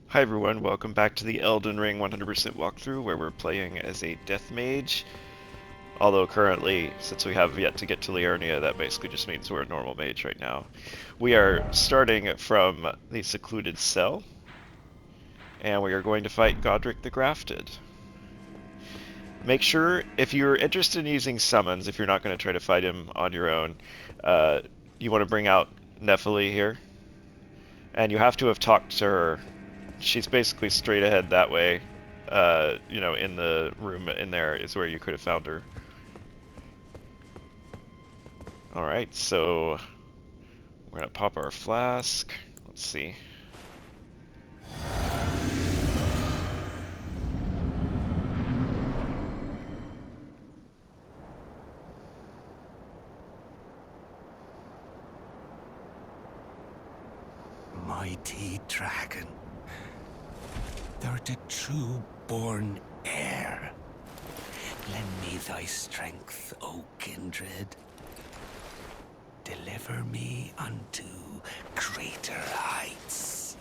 Hi everyone, welcome back to the Elden Ring 100% walkthrough where we're playing as a Death Mage. Although currently, since we have yet to get to Liurnia, that basically just means we're a normal mage right now. We are starting from the secluded cell, and we are going to fight Godrick the Grafted. Make sure, if you're interested in using summons, if you're not going to try to fight him on your own, uh, you want to bring out Nephili here. And you have to have talked to her. She's basically straight ahead that way. In the room in there is where you could have found her. Alright, so we're gonna pop our flask. Let's see. Mighty dragon, thou the true born heir. Lend me thy strength, O kindred. Deliver me unto greater heights.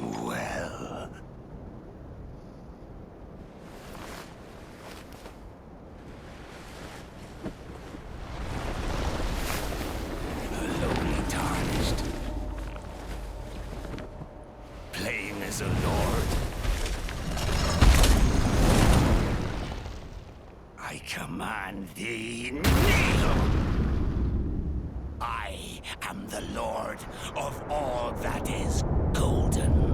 Well. Lowly tarnished. Playing as a lord. I command thee, kneel! I am the lord of all that is golden.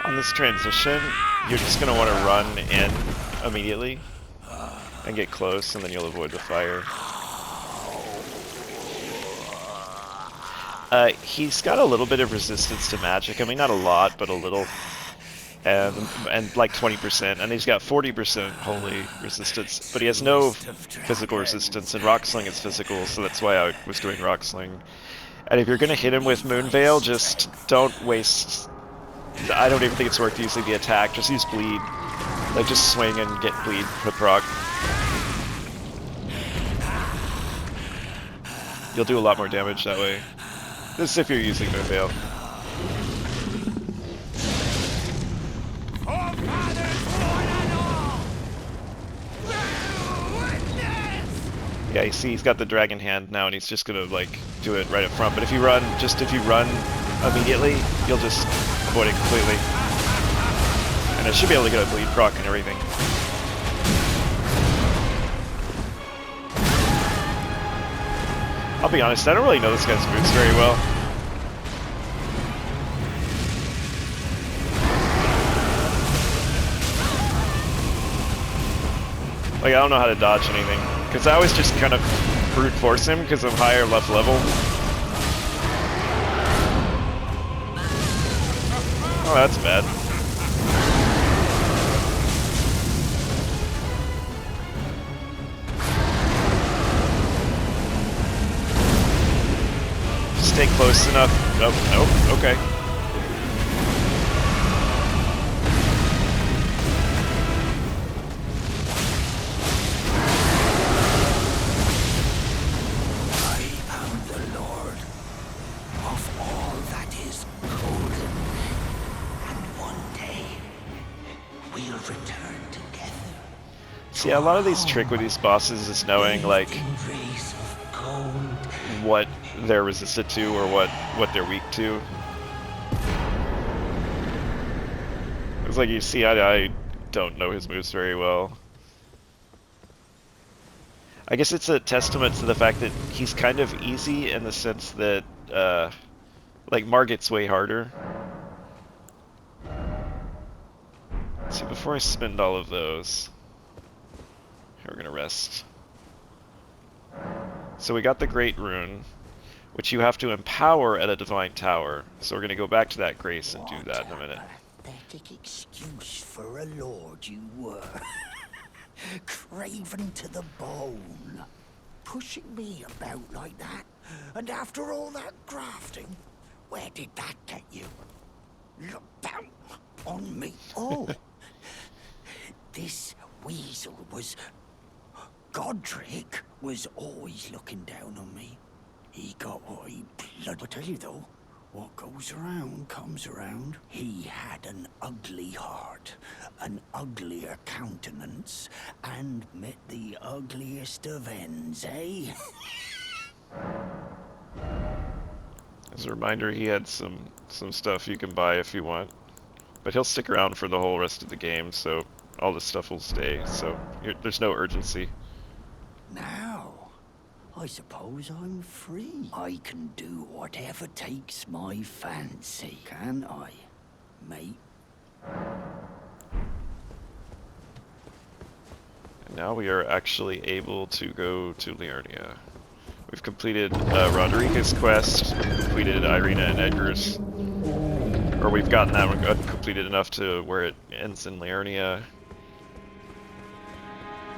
On this transition, you're just gonna want to run in immediately and get close, and then you'll avoid the fire. He's got a little bit of resistance to magic. I mean, not a lot, but a little. And like 20%, and he's got 40% holy resistance, but he has no physical resistance, and Rock Sling is physical, so that's why I was doing Rock Sling. And if you're gonna hit him with Moonveil, just don't waste... I don't even think it's worth using the attack, just use Bleed. Like, just swing and get Bleed with proc. You'll do a lot more damage that way. This is if you're using Moonveil. Yeah, you see he's got the dragon hand now, and he's just gonna, like, do it right up front. But if you run immediately, you'll just avoid it completely. And it should be able to get a bleed proc and everything. I'll be honest, I don't really know this guy's moves very well. Like, I don't know how to dodge anything. Because I always just kind of brute force him because I'm higher left level. Oh, that's bad. Stay close enough. Nope, nope, okay. Yeah, a lot of these trick with these bosses is knowing, like, what they're resistant to or what they're weak to. It's like, you see, I don't know his moves very well. I guess it's a testament to the fact that he's kind of easy in the sense that, like, Margit's way harder. See, before I spend all of those, here we're gonna rest. So we got the Great Rune, which you have to empower at a Divine Tower. So we're gonna go back to that Grace and do that in a minute. What a pathetic excuse for a lord you were. Craven to the bone. Pushing me about like that. And after all that grafting, where did that get you? Look down on me. Oh, this weasel was... Godrick was always looking down on me. He got what he blood. I tell you though, what goes around comes around. He had an ugly heart, an uglier countenance, and met the ugliest of ends, eh? As a reminder, he had some stuff you can buy if you want. But he'll stick around for the whole rest of the game, so all this stuff will stay, so there's no urgency. Now, I suppose I'm free. I can do whatever takes my fancy, can I, mate? And now we are actually able to go to Liurnia. We've completed Roderica's quest, completed Irina and Edgar's, or we've gotten that one completed enough to where it ends in Liurnia.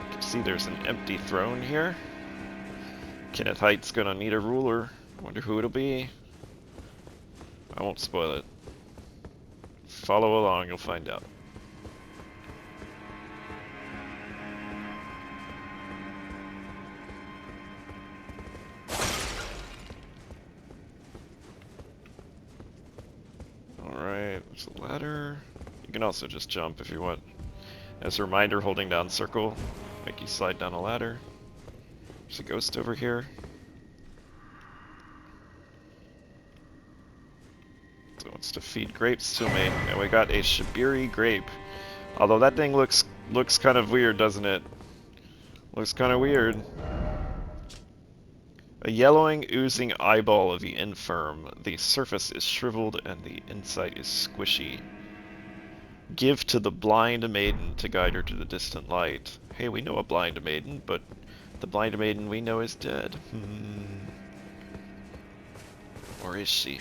You can see there's an empty throne here. Kenneth Height's gonna need a ruler. I wonder who it'll be. I won't spoil it. Follow along, you'll find out. Alright, there's a ladder. You can also just jump if you want. As a reminder, holding down circle, make you slide down a ladder. There's a ghost over here. So it wants to feed grapes to me, and we got a Shabriri grape. Although that thing looks kind of weird, doesn't it? Looks kind of weird. A yellowing, oozing eyeball of the infirm. The surface is shriveled and the inside is squishy. Give to the blind maiden to guide her to the distant light. Hey, we know a blind maiden, but the blind maiden we know is dead. Or is she?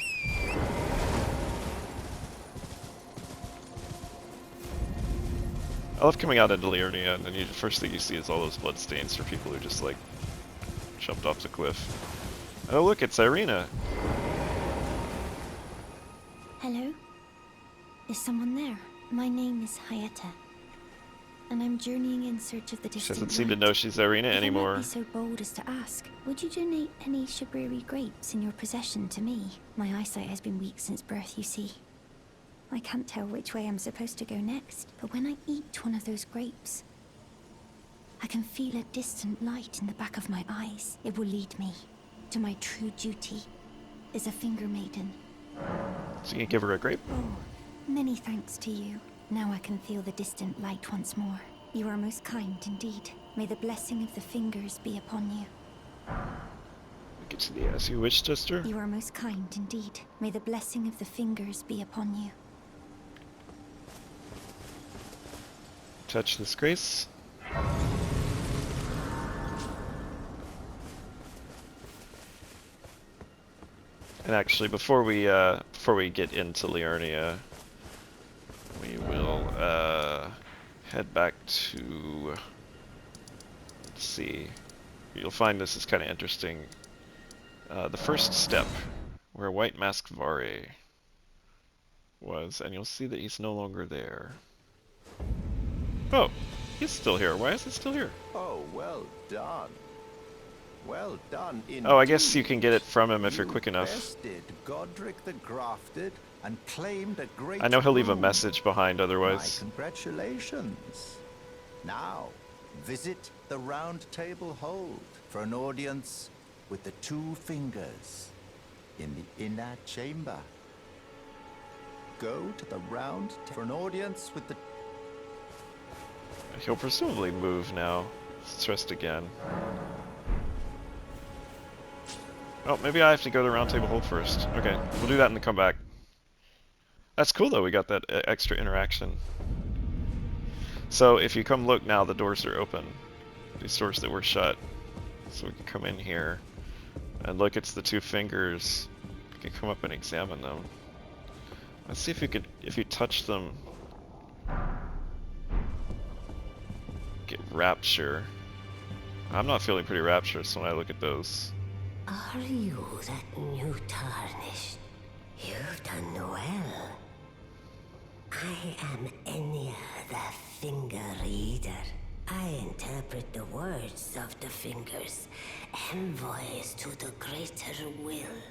I love coming out into Liurnia, and then the first thing you see is all those bloodstains for people who just, like, jumped off the cliff. Oh look, it's Irina! Hello? Is someone there? My name is Hyetta, and I'm journeying in search of the distant She doesn't seem to light. know she's Irina If anymore. I might be so bold as to ask, would you donate any Shabriri grapes in your possession to me? My eyesight has been weak since birth, you see. I can't tell which way I'm supposed to go next, but when I eat one of those grapes, I can feel a distant light in the back of my eyes. It will lead me to my true duty as a finger maiden. So you can give her a grape? Oh, many thanks to you. Now I can feel the distant light once more. You are most kind indeed. May the blessing of the fingers be upon you. Get to the ass, you witch tester. You are most kind indeed. May the blessing of the fingers be upon you. Touch this grace. And actually, before we get into Liurnia, we will head back to. Let's see. You'll find this is kind of interesting. The first step, where White Mask Varre was, and you'll see that he's no longer there. Oh, he's still here. Why is he still here? Oh, well done. Well done indeed. Oh, I guess you can get it from him if you're quick enough. Bested Godrick the Grafted and claimed a great I know he'll leave a rune. message behind My otherwise. congratulations. Now, visit the Roundtable Hold for an audience with the two fingers in the inner chamber. Go to the round for an audience with the... He'll presumably move now. Let's rest again. Oh, maybe I have to go to the Roundtable Hold first. Okay, we'll do that and then come back. That's cool though, we got that extra interaction. So if you come look now, the doors are open. These doors that were shut. So we can come in here and look, it's the two fingers. You can come up and examine them. Let's see if you could, if you touch them, get Rapture. I'm not feeling pretty rapturous when I look at those. Are you that new tarnished? You've done well. I am Enya, the Finger Reader. I interpret the words of the fingers, envoys to the greater will.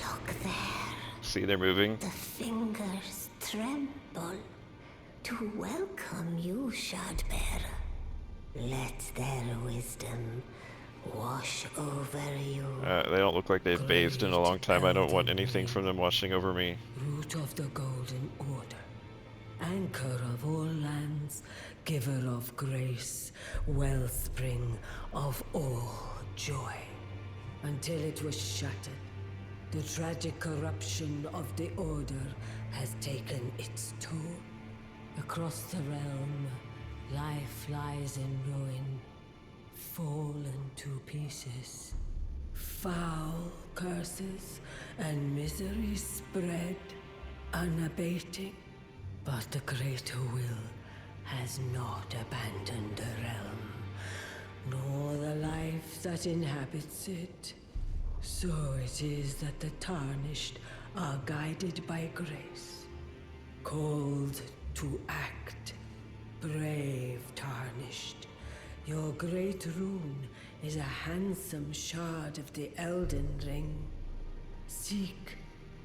Look there. See, they're moving. The fingers tremble to welcome you, Shardbearer. Let their wisdom wash over you. They don't look like they've bathed in a long time. I don't want anything from them washing over me. Root of the Golden Order, anchor of all lands, giver of grace, wellspring of all joy. Until it was shattered, the tragic corruption of the Order has taken its toll. Across the realm, life lies in ruin, fallen to pieces. Foul curses and misery spread, unabating. But the greater will has not abandoned the realm, nor the life that inhabits it. So it is that the tarnished are guided by grace, called to act. Brave tarnished, your Great Rune is a handsome shard of the Elden ring. Seek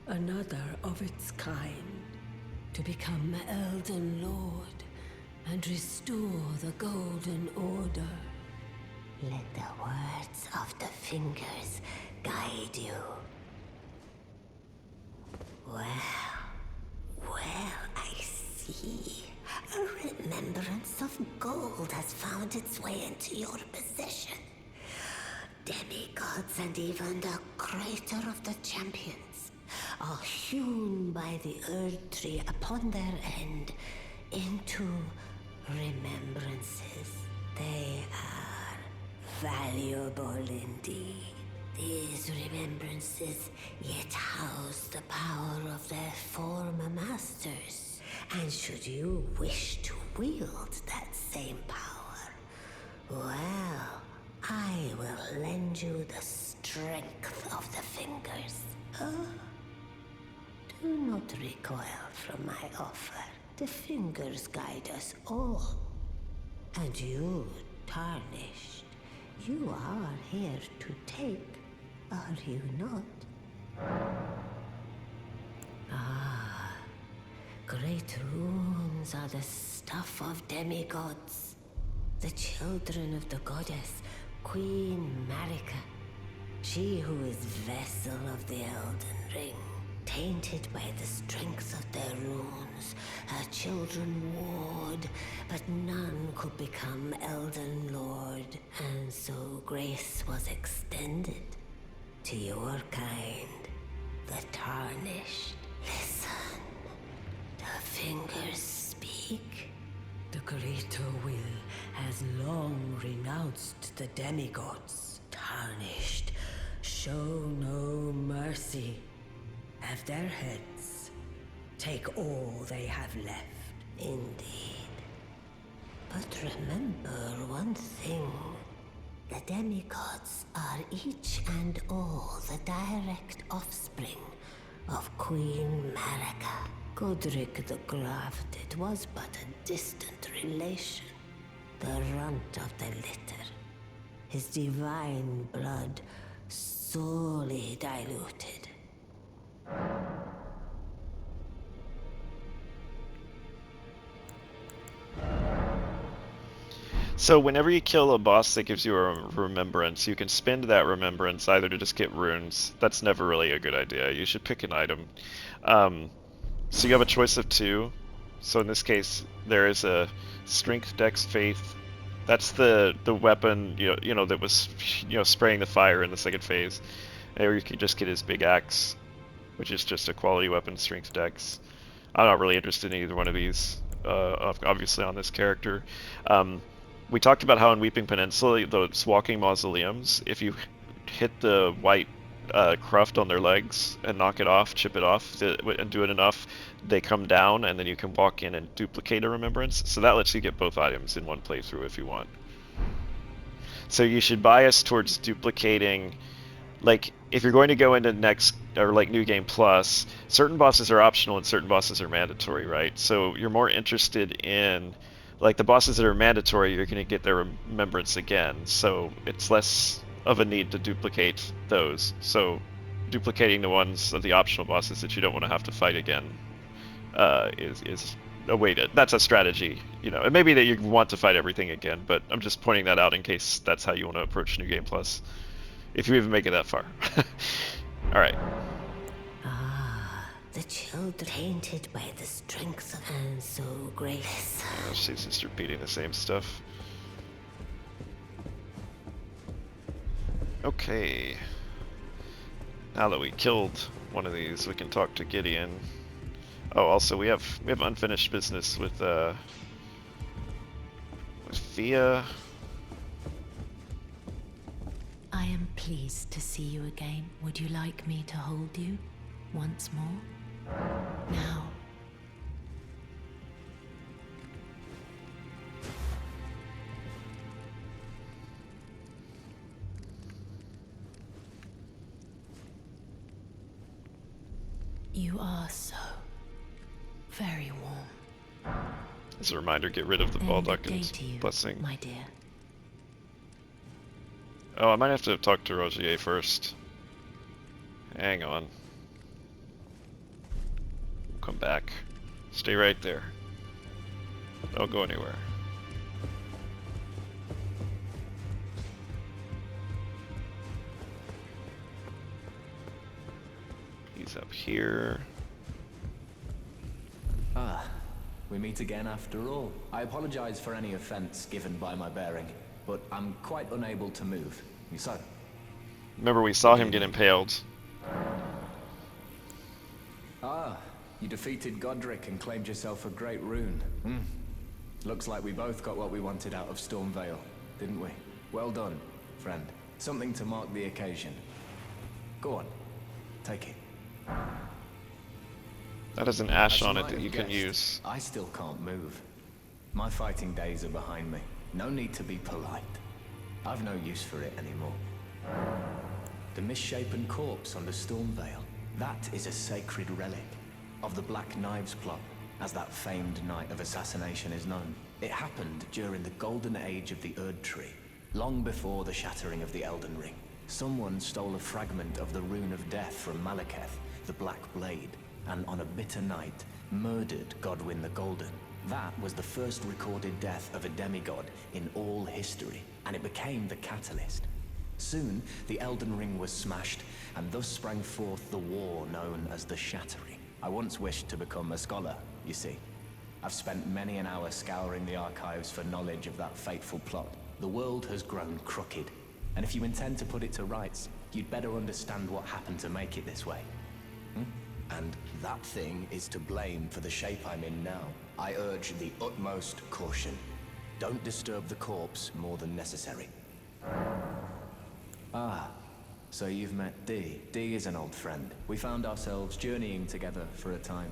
another of its kind to become Elden Lord and restore the Golden Order. Let the words of the fingers guide you. Well, I see. A remembrance of gold has found its way into your possession. Demigods and even the creator of the champions are hewn by the Earth Tree upon their end into remembrances. They are valuable indeed. These remembrances yet house the power of their former masters. And should you wish to wield that same power, well, I will lend you the strength of the fingers. Do not recoil from my offer. The fingers guide us all. And you, tarnished, you are here to take, are you not? Great runes are the stuff of demigods, the children of the goddess, Queen Marika. She who is vessel of the Elden Ring, tainted by the strength of their runes, her children warred, but none could become Elden Lord, and so grace was extended to your kind, the tarnished. Listen. The fingers speak. The greater will has long renounced the demigods. Tarnished, show no mercy. Have their heads. Take all they have left. Indeed. But remember one thing. The demigods are each and all the direct offspring of Queen Marika. Godrick the Grafted was but a distant relation, the runt of the litter. His divine blood sorely diluted. So whenever you kill a boss that gives you a remembrance, you can spend that remembrance either to just get runes. That's never really a good idea. You should pick an item. So you have a choice of two. So in this case, there is a Strength, Dex, Faith. That's the weapon you know that was spraying the fire in the second phase. Or you could just get his big axe, which is just a quality weapon, Strength, Dex. I'm not really interested in either one of these. obviously on this character. We talked about how in Weeping Peninsula, those walking mausoleums, if you hit the white cruft on their legs and knock it off, chip it off, and do it enough, they come down, and then you can walk in and duplicate a remembrance. So that lets you get both items in one playthrough if you want. So you should bias towards duplicating, like, if you're going to go into next, or like New Game Plus, certain bosses are optional and certain bosses are mandatory, right? So you're more interested in, like, the bosses that are mandatory, you're going to get their remembrance again, so it's less of a need to duplicate those. So duplicating the ones of the optional bosses that you don't want to have to fight again is a way to, that's a strategy, you know. It may be that you want to fight everything again, but I'm just pointing that out in case that's how you want to approach New Game Plus, if you even make it that far. All right. Ah, the children tainted by the strength of and so grace. She's just repeating the same stuff. Okay. Now that we killed one of these, we can talk to Gideon. Oh, also we have unfinished business with Fia. I am pleased to see you again. Would you like me to hold you once more? Now. You are so very warm. As a reminder, get rid of the Boldrake to you, blessing. my dear. Oh, I might have to talk to Rogier first. Hang on. Come back. Stay right there. Don't go anywhere. He's up here. Ah, we meet again after all. I apologize for any offense given by my bearing, but I'm quite unable to move. So, Remember, we saw him get impaled. ah, you defeated Godrick and claimed yourself a Great Rune. Looks like we both got what we wanted out of Stormvale, didn't we? Well done, friend. Something to mark the occasion. Go on, take it. That has an ash As you on it might that have you can guessed, use. I still can't move. My fighting days are behind me. No need to be polite. I've no use for it anymore. The misshapen corpse under Stormvale, that is a sacred relic of the Black Knives plot, as that famed night of assassination is known. It happened during the golden age of the Erd Tree, long before the shattering of the Elden Ring. Someone stole a fragment of the Rune of Death from Malekith, the Black Blade, and on a bitter night, murdered Godwyn the Golden. That was the first recorded death of a demigod in all history, and it became the catalyst. Soon, the Elden Ring was smashed, and thus sprang forth the war known as the Shattering. I once wished to become a scholar, you see. I've spent many an hour scouring the archives for knowledge of that fateful plot. The world has grown crooked, and if you intend to put it to rights, you'd better understand what happened to make it this way. And that thing is to blame for the shape I'm in now. I urge the utmost caution. Don't disturb the corpse more than necessary. Ah, so you've met Dee. Dee is an old friend. We found ourselves journeying together for a time,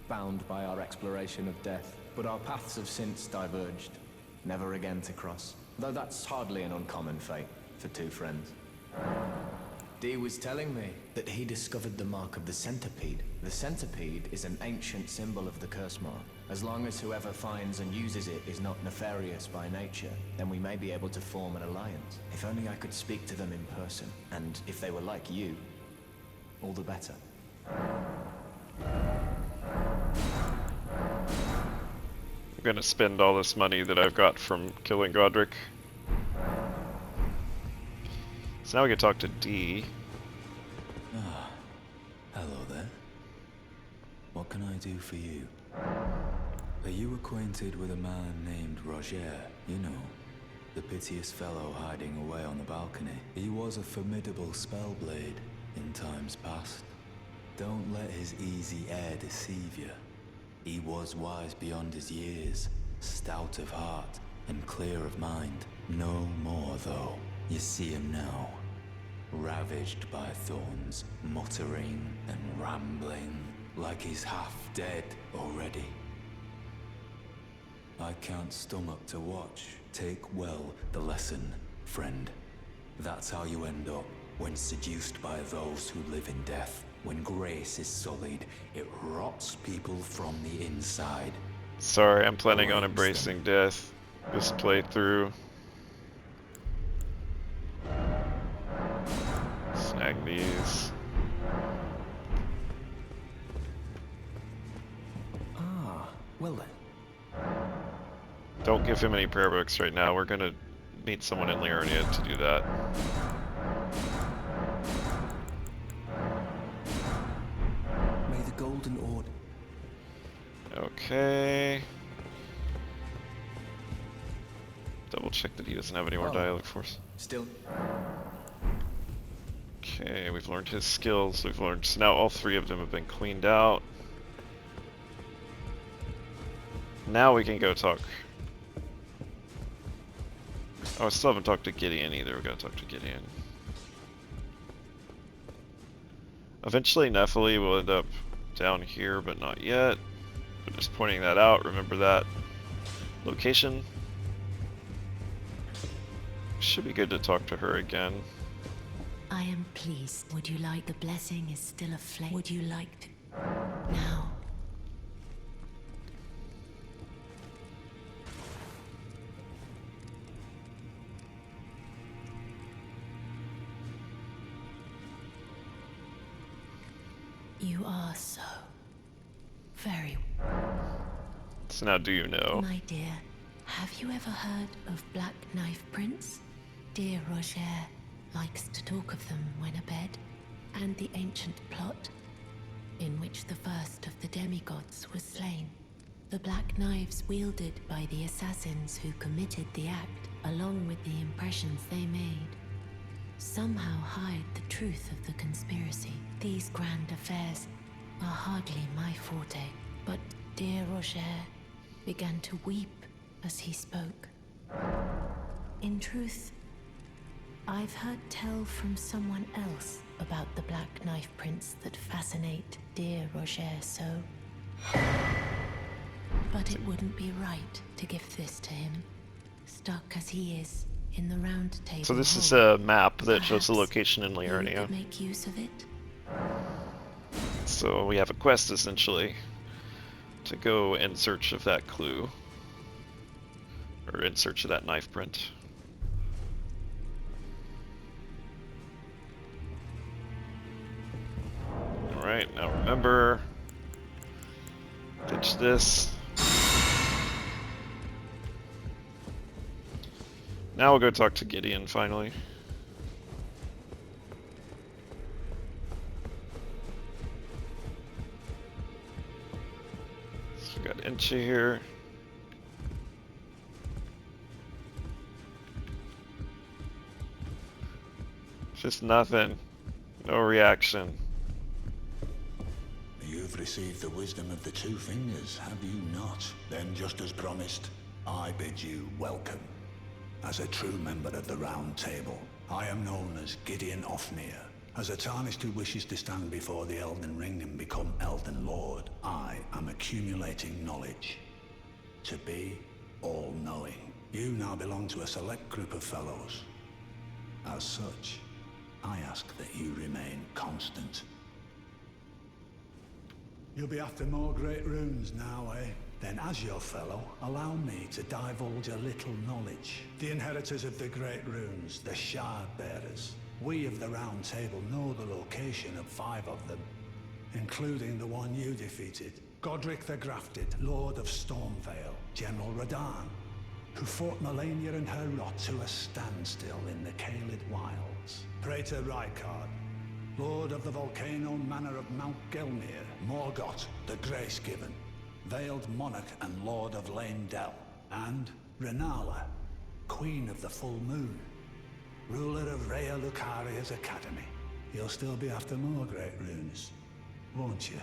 bound by our exploration of death. But our paths have since diverged, never again to cross. Though that's hardly an uncommon fate for two friends. Dee was telling me that he discovered the mark of the centipede. The centipede is an ancient symbol of the curse mark. As long as whoever finds and uses it is not nefarious by nature, then we may be able to form an alliance. If only I could speak to them in person, and if they were like you, all the better. I'm gonna spend all this money that I've got from killing Godrick. So now we can talk to Dee. Ah, hello there. What can I do for you? Are you acquainted with a man named Rogier? You know, the piteous fellow hiding away on the balcony. He was a formidable spellblade in times past. Don't let his easy air deceive you. He was wise beyond his years, stout of heart and clear of mind. No more, though. You see him now, ravaged by thorns, muttering and rambling, like he's half dead already. I can't stomach to watch. Take well the lesson, friend. That's how you end up when seduced by those who live in death. When grace is sullied, it rots people from the inside. Sorry, I'm planning on Awakes embracing death this playthrough. Snag these. Ah, well then. Don't give him any prayer books right now. We're gonna meet someone in Liurnia to do that. May the Golden Order... Okay. Double check that he doesn't have any more dialogue force. Still... Okay, we've learned his skills. We've learned... So now all three of them have been cleaned out. Now we can go talk. Oh, I still haven't talked to Gideon either. We gotta talk to Gideon. Eventually, Nephili will end up down here, but not yet. But just pointing that out, remember that location. Should be good to talk to her again. I am pleased. Would you like the blessing is still aflame? Would you like to... Now. You are so... very... So now do you know? My dear, have you ever heard of Black Knife Prince? Dear Roger likes to talk of them when abed, and the ancient plot in which the first of the demigods was slain. The black knives wielded by the assassins who committed the act, along with the impressions they made, somehow hide the truth of the conspiracy. These grand affairs are hardly my forte, but dear Roger began to weep as he spoke. In truth, I've heard tell from someone else about the Black Knife Prince that fascinate dear Roger so. But it wouldn't be right to give this to him, stuck as he is in the Roundtable. So this Hold. is a map that shows the Perhaps location in you Liurnia. could make use of it. So we have a quest essentially to go in search of that clue, or in search of that knife print. Alright, now remember, ditch this. Now we'll go talk to Gideon finally. So we got Inchi here. Just nothing. No reaction. You've received the wisdom of the two fingers, have you not? Then, just as promised, I bid you welcome. As a true member of the Round Table, I am known as Gideon Ofnir. As a tarnished who wishes to stand before the Elden Ring and become Elden Lord, I am accumulating knowledge. To be all-knowing. You now belong to a select group of fellows. As such, I ask that you remain constant. You'll be after more Great Runes now, eh? Then as your fellow, allow me to divulge a little knowledge. The inheritors of the Great Runes, the Shard Bearers. We of the Round Table know the location of 5 of them, including the one you defeated. Godrick the Grafted, Lord of Stormvale. General Radahn, who fought Melania and her rot to a standstill in the Caelid Wilds. Praetor Rykard, Lord of the Volcano Manor of Mount Gelmir. Morgott, the Grace-Given, Veiled Monarch and Lord of Lane-Dell. And Renala, Queen of the Full Moon, ruler of Rhea Lucaria's Academy. You'll still be after more Great Runes, won't you?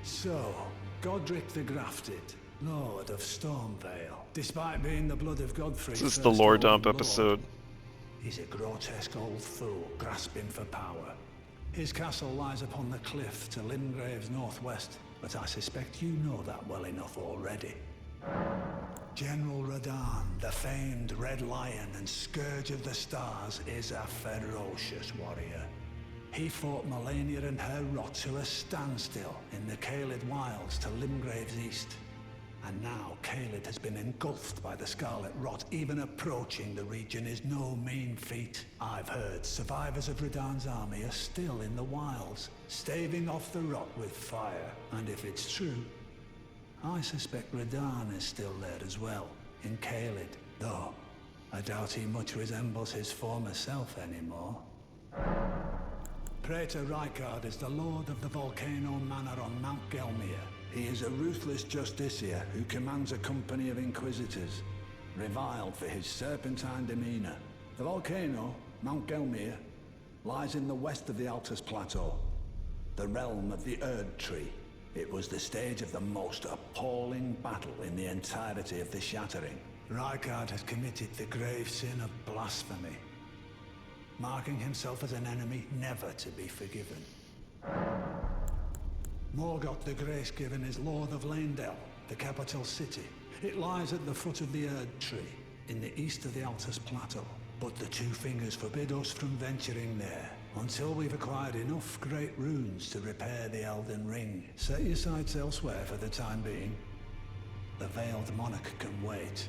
So, Godrick the Grafted, Lord of Stormvale. Despite being the blood of Godfrey, This is the lore dump episode. He's a grotesque old fool grasping for power. His castle lies upon the cliff to Limgrave's northwest, but I suspect you know that well enough already. General Radahn, the famed Red Lion and Scourge of the Stars, is a ferocious warrior. He fought Melania and her rot to a standstill in the Caelid Wilds to Limgrave's east. And now Caelid has been engulfed by the Scarlet Rot. Even approaching the region is no mean feat. I've heard survivors of Radahn's army are still in the wilds, staving off the rot with fire. And if it's true, I suspect Radahn is still there as well, in Caelid. Though, I doubt he much resembles his former self anymore. Praetor Rykard is the Lord of the Volcano Manor on Mount Gelmir. He is a ruthless justiciar who commands a company of inquisitors, reviled for his serpentine demeanor. The volcano, Mount Gelmir, lies in the west of the Altus Plateau, the realm of the Erd Tree. It was the stage of the most appalling battle in the entirety of the Shattering. Rykard has committed the grave sin of blasphemy, marking himself as an enemy never to be forgiven. Morgoth the Grace-Given is Lord of Leyndell, the capital city. It lies at the foot of the Erd Tree, in the east of the Altus Plateau. But the Two Fingers forbid us from venturing there, until we've acquired enough Great Runes to repair the Elden Ring. Set your sights elsewhere for the time being. The Veiled Monarch can wait.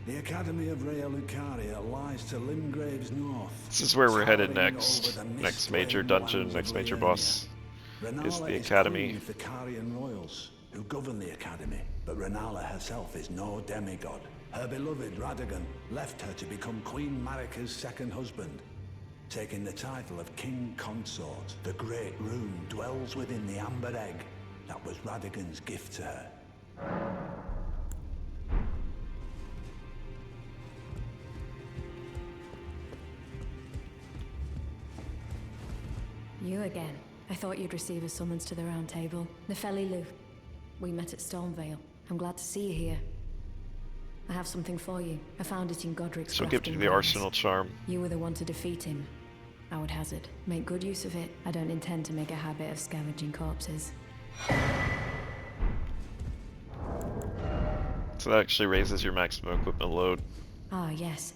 The Academy of Rhea Lucaria lies to Limgrave's north. This is where we're headed next. Next major dungeon, next major boss is the Academy. Of the Carian royals, who govern the Academy. But Rennala herself is no demigod. Her beloved Radagon left her to become Queen Marika's second husband, taking the title of King Consort. The Great Rune dwells within the Amber Egg that was Radagon's gift to her. You again. I thought you'd receive a summons to the Round Table. Nefeli Lu. We met at Stormvale. I'm glad to see you here. I have something for you. I found it in Godrick's So give you the grounds. Arsenal Charm. You were the one to defeat him. I would hazard. Make good use of it. I don't intend to make a habit of scavenging corpses. So that actually raises your maximum equipment load. Ah, yes.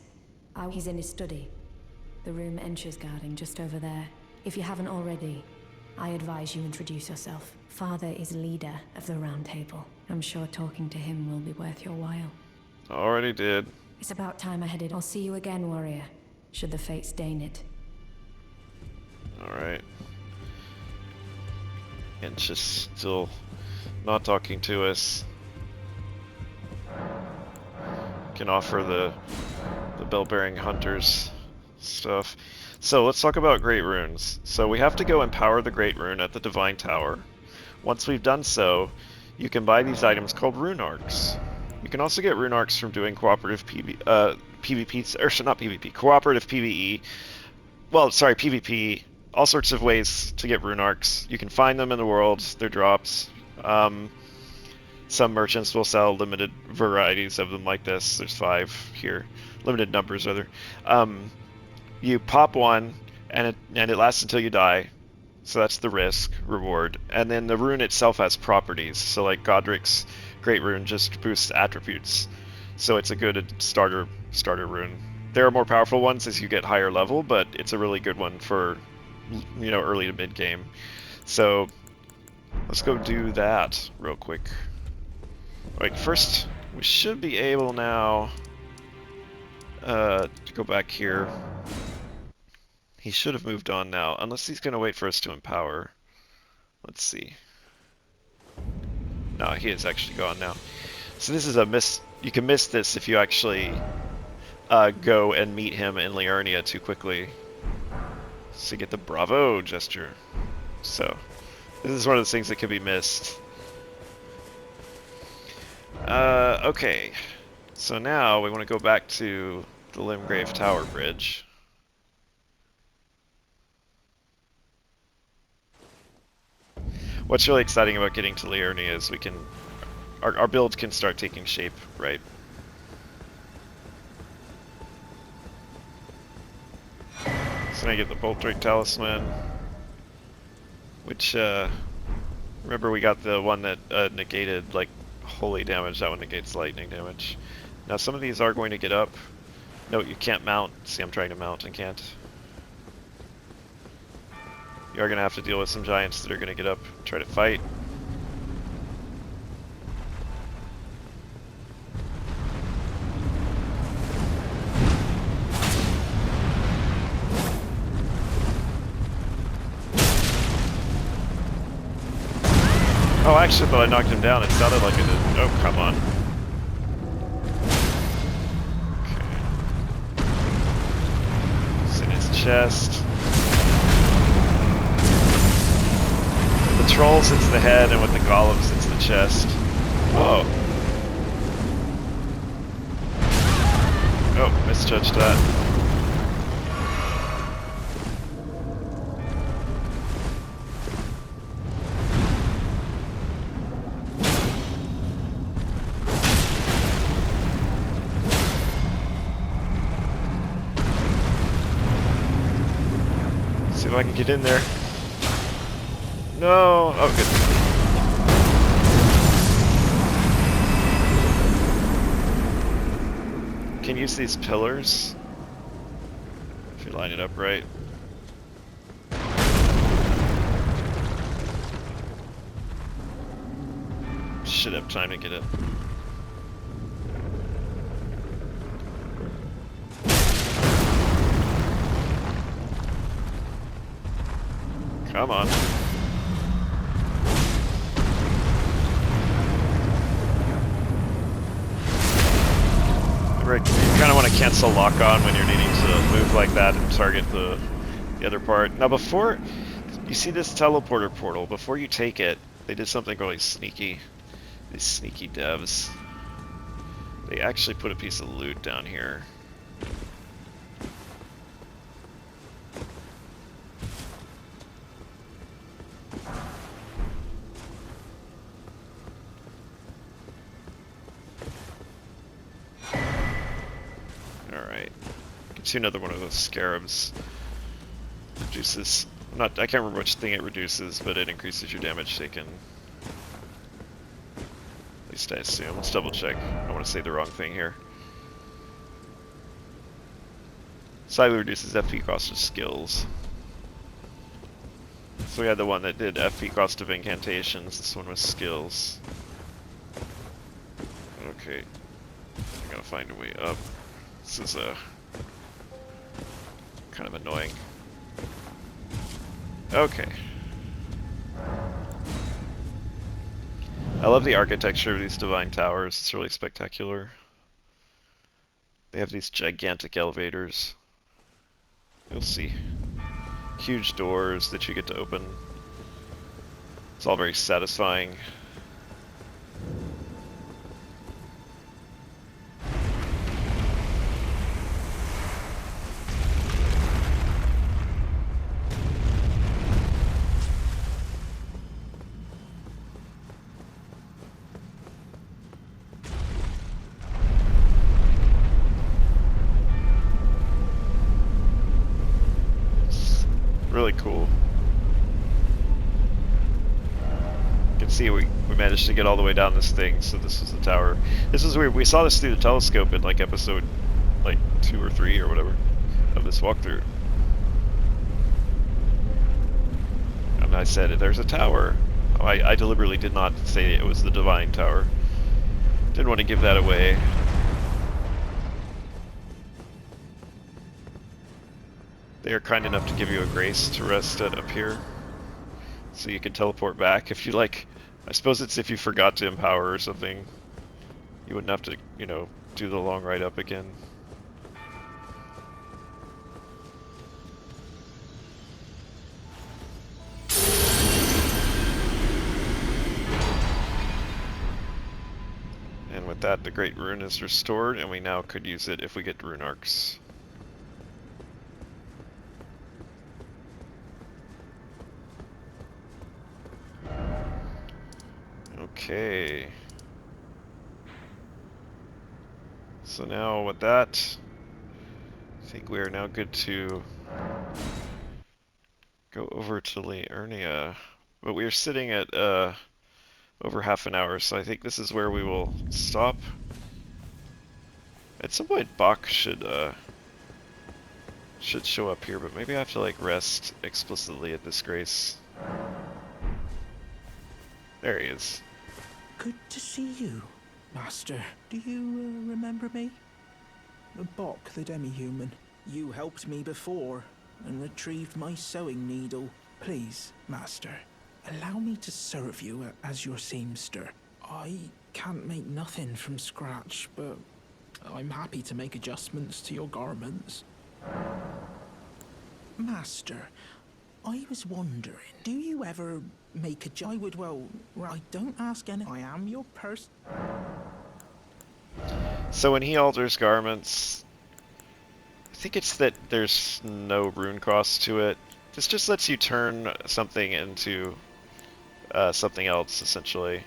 He's in his study. The room Encher's guarding, just over there. If you haven't already, I advise you introduce yourself. Father is leader of the Round Table. I'm sure talking to him will be worth your while. Already did. It's about time I headed. I'll see you again, warrior, should the fates deign it. Alright. And just still not talking to us. Can offer the bell-bearing hunters stuff. So let's talk about Great Runes. So we have to go empower the Great Rune at the Divine Tower. Once we've done so, you can buy these items called Rune Arcs. You can also get Rune Arcs from doing cooperative PvP, or not PvP, cooperative PvE. Well, sorry, PvP. All sorts of ways to get Rune Arcs. You can find them in the world. They're drops. Some merchants will sell limited varieties of them like this. There's 5 here. Limited numbers, rather. You pop one, and it lasts until you die. So that's the risk, reward. And then the rune itself has properties. So like Godrick's Great Rune just boosts attributes. So it's a good starter rune. There are more powerful ones as you get higher level, but it's a really good one for, early to mid game. So let's go do that real quick. Alright, first we should be able now to go back here. He should have moved on now, unless he's going to wait for us to empower. Let's see. No, he is actually gone now. So this is a miss. You can miss this if you actually go and meet him in Liurnia too quickly. So you get the bravo gesture. So this is one of those things that can be missed. Okay. So now we want to go back to the Limgrave Tower Bridge. What's really exciting about getting to Liurnia is we can... Our build can start taking shape, right? So now I get the Boldrake Talisman, which, remember we got the one that negated, like, holy damage. That one negates lightning damage. Now some of these are going to get up. Note, you can't mount. See, I'm trying to mount and can't. You are going to have to deal with some giants that are going to get up, try to fight. Oh, I actually thought I knocked him down. It sounded like I did. Oh, come on. Okay. It's in his chest. With the trolls, it's the head, and with the golems, it's the chest. Whoa. Oh, misjudged that. See if I can get in there. No! Oh, good. Can use these pillars if you line it up right. Should have time to get it. Come on. You kind of want to cancel lock on when you're needing to move like that and target the other part. Now before, you see this teleporter portal, before you take it, they did something really sneaky. These sneaky devs. They actually put a piece of loot down here. Another one of those scarabs. Reduces, I can't remember which thing it reduces, but it increases your damage taken. At least I assume. Let's double check. I don't want to say the wrong thing here. Slightly reduces FP cost of skills. So we had the one that did FP cost of incantations. This one was skills. Okay. I gotta find a way up. This is a kind of annoying. Okay. I love the architecture of these divine towers. It's really spectacular. They have these gigantic elevators. You'll see. Huge doors that you get to open. It's all very satisfying. Really cool. You can see we managed to get all the way down this thing, so this is the tower. This is weird. We saw this through the telescope in like episode 2 or 3 or whatever of this walkthrough. And I said, there's a tower. Oh, I deliberately did not say it was the divine tower. Didn't want to give that away. They are kind enough to give you a grace to rest at up here. So you can teleport back if you like. I suppose it's if you forgot to empower or something. You wouldn't have to, you know, do the long ride up again. And with that, the Great Rune is restored, and we now could use it if we get rune arcs. Okay. So now with that, I think we are now good to go over to Liurnia. But we are sitting at over half an hour, so I think this is where we will stop. At some point, Bach should show up here, but maybe I have to like rest explicitly at Disgrace. There he is. Good to see you, Master. Do you remember me? Bok, the demi-human. You helped me before and retrieved my sewing needle. Please, Master, allow me to serve you as your seamster. I can't make nothing from scratch, but I'm happy to make adjustments to your garments. Master, I was wondering, do you ever make a I would, well, I don't ask any. I am your person. So when he alters garments, I think it's that there's no rune cost to it. This just lets you turn something into something else, essentially.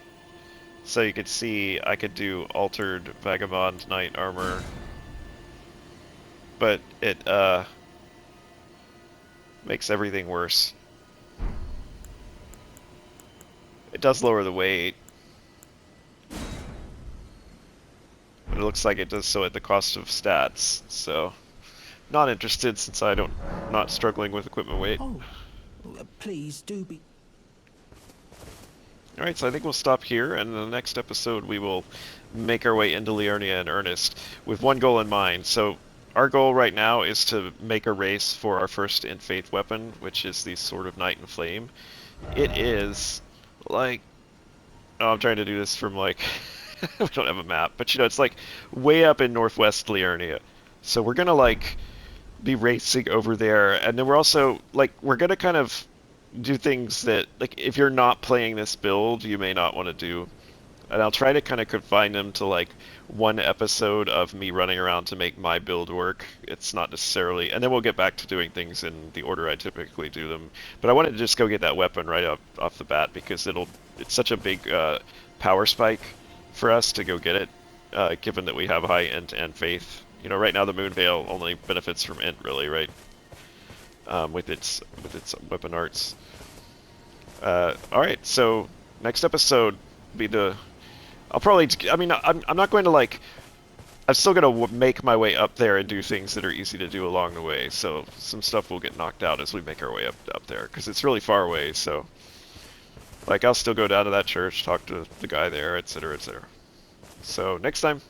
So you could see I could do altered Vagabond Knight armor, but it makes everything worse. It does lower the weight, but it looks like it does so at the cost of stats, so not interested since not struggling with equipment weight. Oh, please do be. Alright, so I think we'll stop here, and in the next episode we will make our way into Liurnia in earnest, with one goal in mind. So our goal right now is to make a race for our first in Faith weapon, which is the Sword of Night and Flame. It is, like... Oh, I'm trying to do this from, like... we don't have a map, but you know, it's like way up in northwest Liurnia. So we're gonna, like, be racing over there, and then we're also, like, we're gonna kind of do things that, like, if you're not playing this build, you may not want to do. And I'll try to kind of confine them to, like, one episode of me running around to make my build work. It's not necessarily... And then we'll get back to doing things in the order I typically do them. But I wanted to just go get that weapon right off the bat, because it's such a big power spike for us to go get it, given that we have high int and faith. You know, right now the Moonveil only benefits from int, really, right? With its weapon arts. Alright, so next episode be the... I'll probably... I mean, I'm not going to, like... I'm still going to make my way up there and do things that are easy to do along the way, so some stuff will get knocked out as we make our way up there, because it's really far away, so... Like, I'll still go down to that church, talk to the guy there, etc., etc. So, next time.